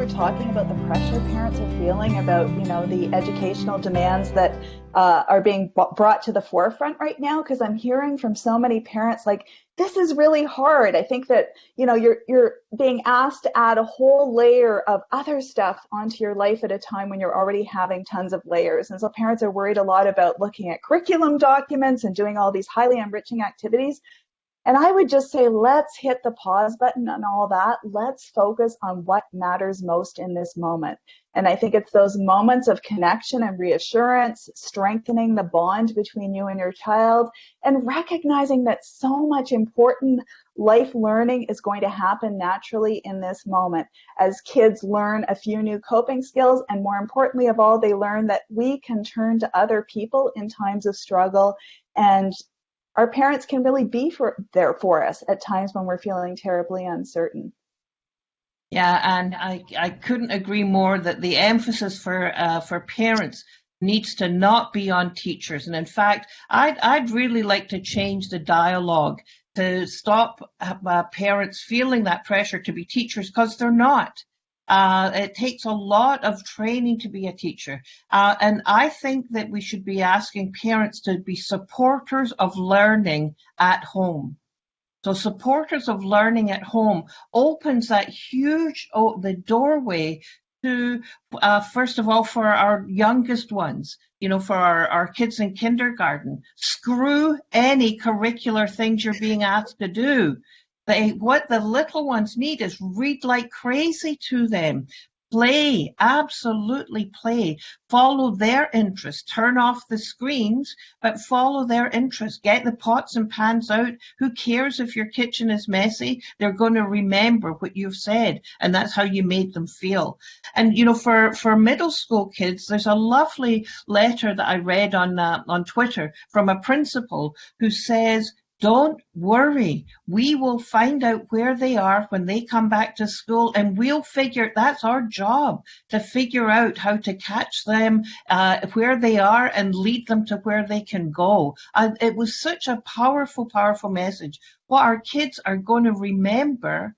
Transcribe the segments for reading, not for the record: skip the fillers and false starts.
we're talking about the pressure parents are feeling about, the educational demands that are being brought to the forefront right now, because I'm hearing from so many parents like, this is really hard. I think that, you're being asked to add a whole layer of other stuff onto your life at a time when you're already having tons of layers. And so parents are worried a lot about looking at curriculum documents and doing all these highly enriching activities. And I would just say, let's hit the pause button on all that. Let's focus on what matters most in this moment. And I think it's those moments of connection and reassurance, strengthening the bond between you and your child, and recognizing that so much important life learning is going to happen naturally in this moment as kids learn a few new coping skills. And more importantly of all, they learn that we can turn to other people in times of struggle, and our parents can really be there for us at times when we're feeling terribly uncertain. Yeah, and I couldn't agree more that the emphasis for parents needs to not be on teachers. And in fact, I'd really like to change the dialogue to stop parents feeling that pressure to be teachers, because they're not. It takes a lot of training to be a teacher. And I think that we should be asking parents to be supporters of learning at home. So supporters of learning at home opens that the doorway to, first of all, for our youngest ones, for our kids in kindergarten. Screw any curricular things you're being asked to do. What the little ones need is read like crazy to them. Play, absolutely play. Follow their interests. Turn off the screens, but follow their interests. Get the pots and pans out. Who cares if your kitchen is messy? They're going to remember what you've said, and that's how you made them feel. And, for middle school kids, there's a lovely letter that I read on Twitter from a principal who says, don't worry. We will find out where they are when they come back to school, and that's our job, to figure out how to catch them where they are and lead them to where they can go. And it was such a powerful, powerful message. What our kids are going to remember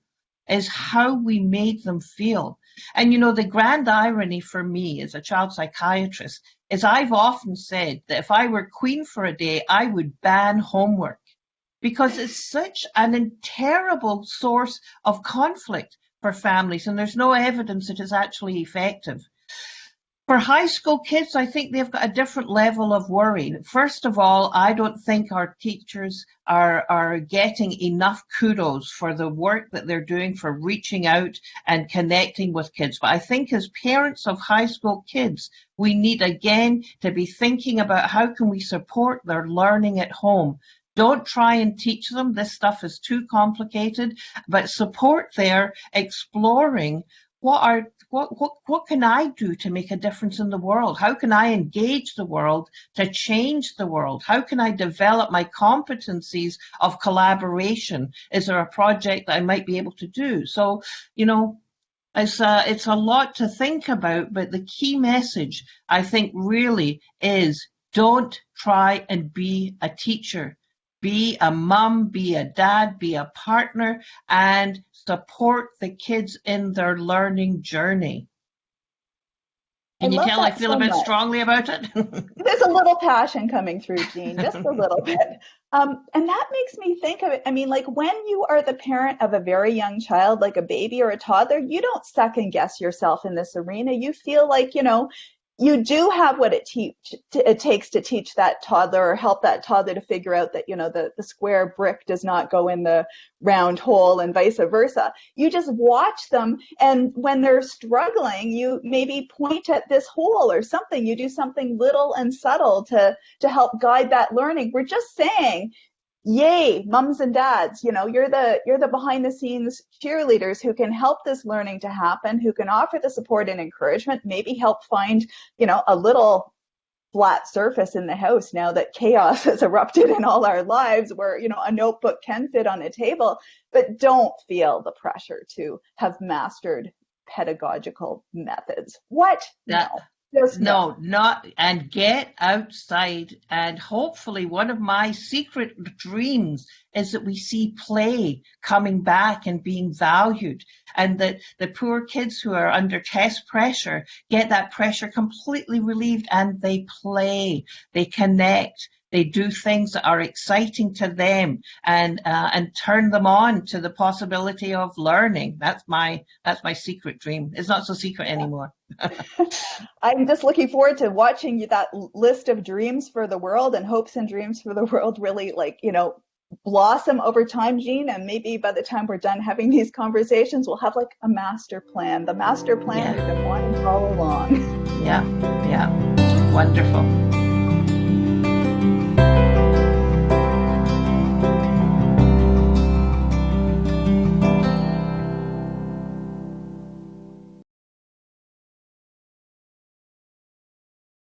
is how we made them feel. And, the grand irony for me as a child psychiatrist is I've often said that if I were queen for a day, I would ban homework, because it's such a terrible source of conflict for families, and there's no evidence it is actually effective. For high school kids, I think they've got a different level of worry. First of all, I don't think our teachers are getting enough kudos for the work that they're doing for reaching out and connecting with kids. But I think as parents of high school kids, we need again to be thinking about how can we support their learning at home. Don't try and teach them. This stuff is too complicated, but support their exploring what can I do to make a difference in the world? How can I engage the world to change the world? How can I develop my competencies of collaboration? Is there a project that I might be able to do? So, it's a lot to think about, but the key message, I think, really is don't try and be a teacher. Be a mum, be a dad, be a partner, and support the kids in their learning journey. Can you tell I feel a bit strongly about it? There's a little passion coming through, Jean, just a little bit. And that makes me think of it. I mean, like when you are the parent of a very young child, like a baby or a toddler, you don't second guess yourself in this arena. You feel like, you do have what it takes to teach that toddler or help that toddler to figure out that, the square brick does not go in the round hole and vice versa. You just watch them, and when they're struggling, you maybe point at this hole or something. You do something little and subtle to help guide that learning. We're just saying, yay, mums and dads, you're the behind the scenes cheerleaders who can help this learning to happen, who can offer the support and encouragement, maybe help find, a little flat surface in the house now that chaos has erupted in all our lives where, a notebook can fit on a table, but don't feel the pressure to have mastered pedagogical methods. What? No. Just No, not, and get outside. And hopefully, one of my secret dreams is that we see play coming back and being valued, and that the poor kids who are under test pressure get that pressure completely relieved, and they play, they connect. They do things that are exciting to them, and turn them on to the possibility of learning. That's my secret dream. It's not so secret anymore. I'm just looking forward to watching that list of dreams for the world and hopes and dreams for the world really, like, blossom over time, Jean. And maybe by the time we're done having these conversations, we'll have like a master plan, the master plan we've been wanting all along. Yeah, yeah. Wonderful.